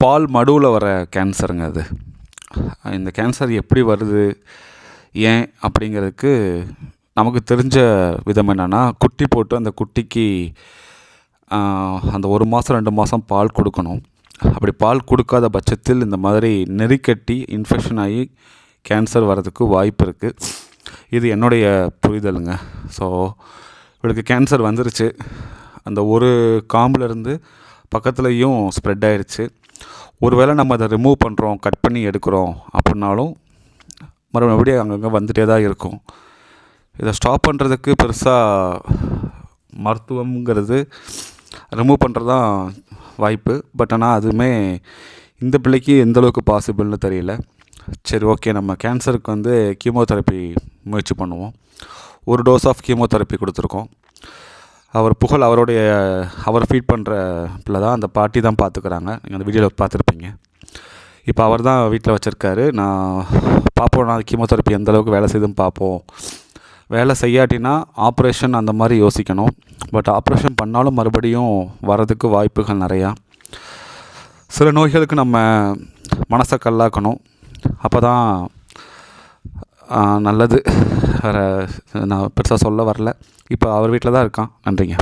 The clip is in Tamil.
பால் மடுவில் வர கேன்சருங்க அது. இந்த கேன்சர் எப்படி வருது, ஏன் அப்படிங்கிறதுக்கு நமக்கு தெரிஞ்ச விதம் என்னென்னா, குட்டி போட்டு அந்த குட்டிக்கு அந்த 1 மாதம் 2 மாதம் பால் கொடுக்கணும். அப்படி பால் கொடுக்காத பட்சத்தில் இந்த மாதிரி நெறிக்கட்டி இன்ஃபெக்ஷன் ஆகி கேன்சர் வர்றதுக்கு வாய்ப்பு இருக்குது. இது என்னுடைய புரிதலுங்க. ஸோ இவளுக்கு கேன்சர் வந்துருச்சு. அந்த ஒரு காம்புலேருந்து பக்கத்துலேயும் ஸ்ப்ரெட் ஆகிடுச்சு. ஒருவேளை நம்ம அதை ரிமூவ் பண்ணுறோம், கட் பண்ணி எடுக்கிறோம் அப்படின்னாலும் மறுபடியும் அங்கங்கே வந்துகிட்டே தான் இருக்கும். இதை ஸ்டாப் பண்ணுறதுக்கு பெருசாக மருத்துவங்கிறது ரிமூவ் பண்ணுறது தான் வாய்ப்பு. பட் ஆனால் அதுவுமே இந்த பிள்ளைக்கு எந்தளவுக்கு பாசிபிள்னு தெரியல. சரி, ஓகே, நம்ம கேன்சருக்கு கீமோதெரப்பி முயற்சி பண்ணுவோம். ஒரு டோஸ் ஆஃப் கீமோதெரப்பி கொடுத்துருக்கோம். அவர் ஃபீட் பண்ணுற பிள்ளை தான், அந்த பாட்டி தான் பார்த்துக்கிறாங்க. நீங்கள் அந்த வீடியோவில் பார்த்துருப்பீங்க. இப்போ அவர் தான் வீட்டில் வச்சுருக்காரு. நான் கீமோதெரப்பி எந்தளவுக்கு வேலை செய்துன்னு பார்ப்போம். வேலை செய்யாட்டினா ஆப்ரேஷன் அந்த மாதிரி யோசிக்கணும். பட் ஆப்ரேஷன் பண்ணாலும் மறுபடியும் வரதுக்கு வாய்ப்புகள் நிறையா. சில நோய்களுக்கு நம்ம மனசை கல்லாக்கணும். அப்போ தான் நல்லது. வேறு நான் பெருசாக சொல்ல வரல. இப்போ அவர் வீட்டில் தான் இருக்கான். நன்றிங்க.